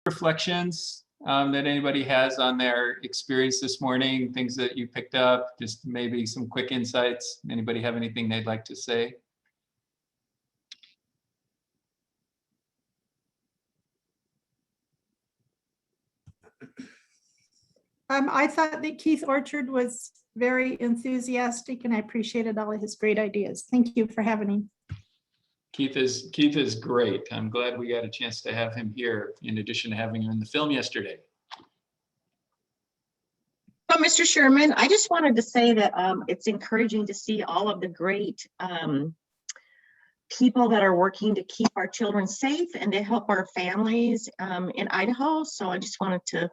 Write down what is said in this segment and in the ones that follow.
reflections that anybody has on their experience this morning, things that you picked up, just maybe some quick insights? Anybody have anything they'd like to say? I thought that Keith Orchard was very enthusiastic, and I appreciated all of his great ideas. Thank you for having him. Keith is great. I'm glad we got a chance to have him here, in addition to having him in the film yesterday. So, Mr. Sherman, I just wanted to say that it's encouraging to see all of the great people that are working to keep our children safe and to help our families in Idaho. So I just wanted to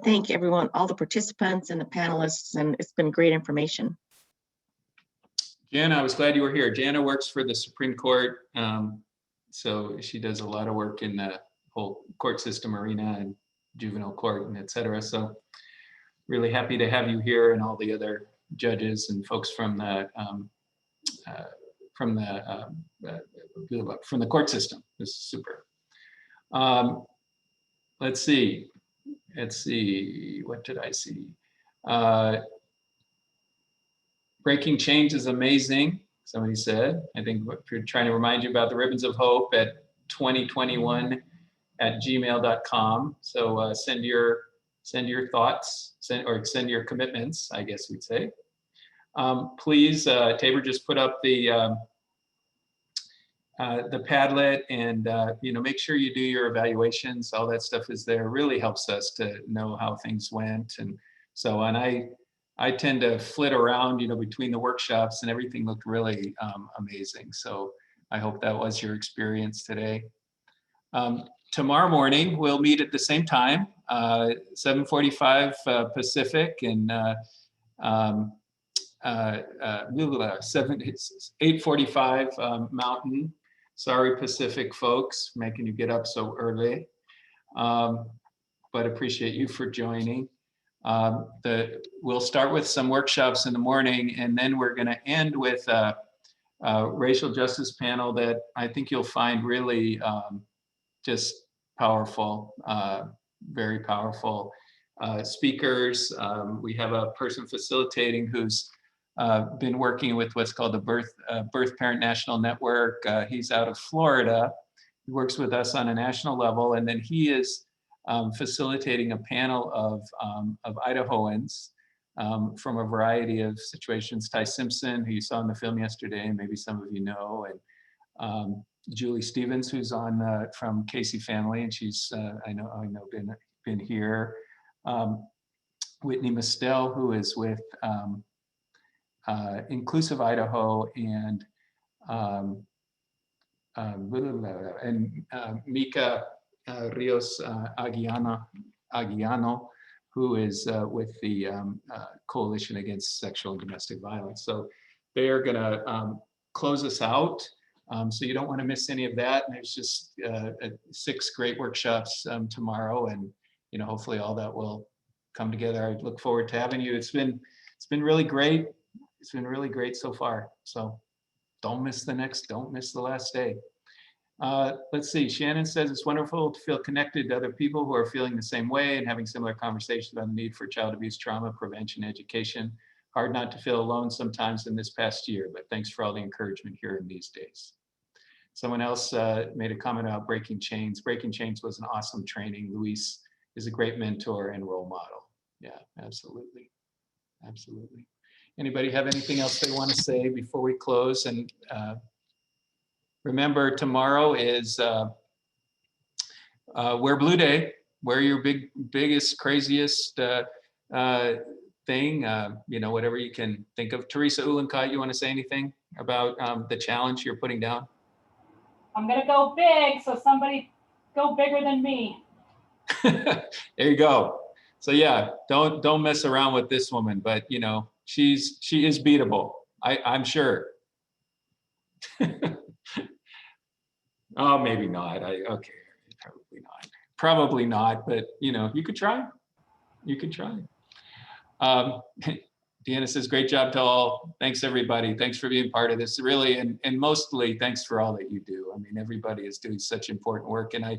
thank everyone, all the participants and the panelists, and it's been great information. Jana, I was glad you were here. Jana works for the Supreme Court, so she does a lot of work in the whole court system arena and juvenile court and et cetera. So really happy to have you here, and all the other judges and folks from the court system. This is super. Let's see, what did I see? Breaking Change is amazing, somebody said. I think we're trying to remind you about the Ribbons of Hope at 2021@gmail.com. So send your thoughts, send your commitments, I guess we'd say. Please, Tabor just put up the Padlet, and make sure you do your evaluations. All that stuff is there. It really helps us to know how things went, and so on. I tend to flit around, between the workshops, and everything looked really amazing. So I hope that was your experience today. Tomorrow morning, we'll meet at the same time, 7:45 Pacific, and 8:45 Mountain. Sorry, Pacific folks, making you get up so early, but appreciate you for joining. We'll start with some workshops in the morning, and then we're going to end with a racial justice panel that I think you'll find really just powerful, very powerful speakers. We have a person facilitating who's been working with what's called the Birth Parent National Network. He's out of Florida. He works with us on a national level, and then he is facilitating a panel of Idahoans from a variety of situations. Ty Simpson, who you saw in the film yesterday, and maybe some of you know, and Julie Stevens, who's on from Casey Family, and she's I know been here. Whitney Mistel, who is with Inclusive Idaho, and Mika Rios Aguiano, who is with the Coalition Against Sexual and Domestic Violence. So they are going to close us out. So you don't want to miss any of that. And there's just 6 great workshops tomorrow, and hopefully all that will come together. I look forward to having you. It's been really great. It's been really great so far. So don't miss the last day. Let's see, Shannon says it's wonderful to feel connected to other people who are feeling the same way and having similar conversations on the need for child abuse trauma prevention education. Hard not to feel alone sometimes in this past year, but thanks for all the encouragement here in these days. Someone else made a comment about Breaking Chains. Breaking Chains was an awesome training. Luis is a great mentor and role model. Yeah, absolutely. Absolutely. Anybody have anything else they want to say before we close? And remember, tomorrow is Wear Blue Day. Wear your biggest, craziest thing, whatever you can think of. Teresa Uhlenkeit, you want to say anything about the challenge you're putting down? I'm going to go big, so somebody go bigger than me. There you go. So yeah, don't mess around with this woman, but she is beatable. I'm sure. Oh, maybe not. Okay, probably not. But you could try. You could try. Deanna says, great job to all. Thanks everybody. Thanks for being part of this. Really, and mostly thanks for all that you do. I mean, everybody is doing such important work, and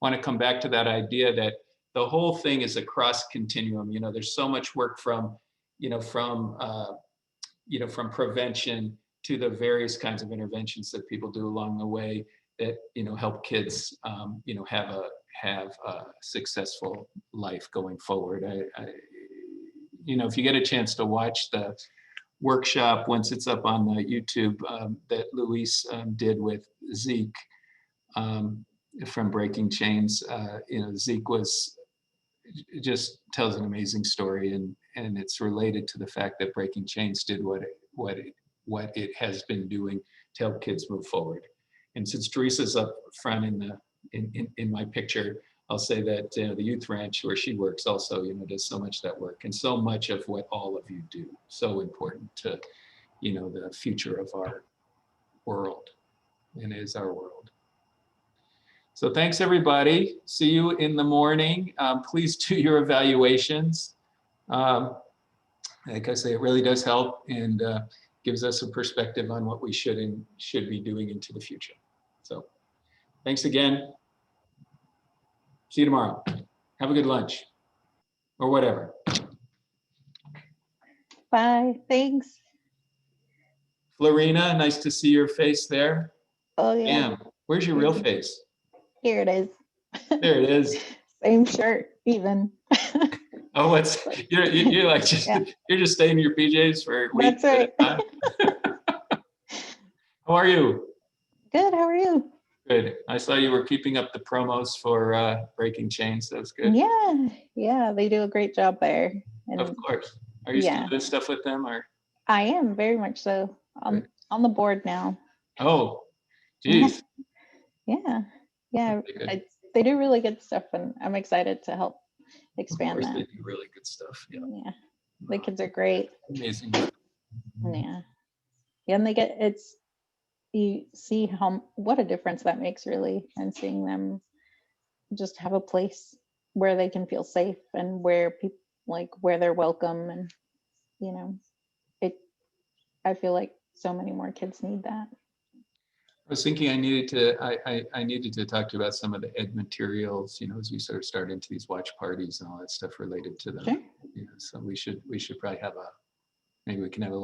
want to come back to that idea that the whole thing is a cross continuum. There's so much work from prevention to the various kinds of interventions that people do along the way that help kids have a successful life going forward. If you get a chance to watch the workshop once it's up on the YouTube that Luis did with Zeke from Breaking Chains, Zeke just tells an amazing story, and it's related to the fact that Breaking Chains did what it has been doing to help kids move forward. And since Teresa's up front in my picture, I'll say that the youth ranch where she works also, does so much that work, and so much of what all of you do, so important to, the future of our world, and is our world. So thanks, everybody. See you in the morning. Please do your evaluations. Like I say, it really does help and gives us a perspective on what we should be doing into the future. So thanks again. See you tomorrow. Have a good lunch or whatever. Bye. Thanks. Florina, nice to see your face there. Oh yeah. Damn, where's your real face? Here it is. There it is. Same shirt, even. Oh, you're like just Yeah. you're just staying in your PJs for weeks. That's right. At a time. How are you? Good. How are you? Good. I saw you were keeping up the promos for Breaking Chains. That was good. Yeah. They do a great job there. And Of course. Are you still yeah. doing stuff with them, or? I am very much so. I'm Good. on the board now. Oh, geez. Yeah. Very good. They do really good stuff, and I'm excited to help Of expand course, that. they do really good stuff. Yeah. Yeah. The kids are great. Amazing. Yeah. And you see what a difference that makes, really, and seeing them just have a place where they can feel safe and where people where they're welcome, and I feel like so many more kids need that. I was thinking I needed to talk to you about some of the ed materials, as we sort of start into these watch parties and all that stuff related to them. Sure. So we should probably maybe we can have a little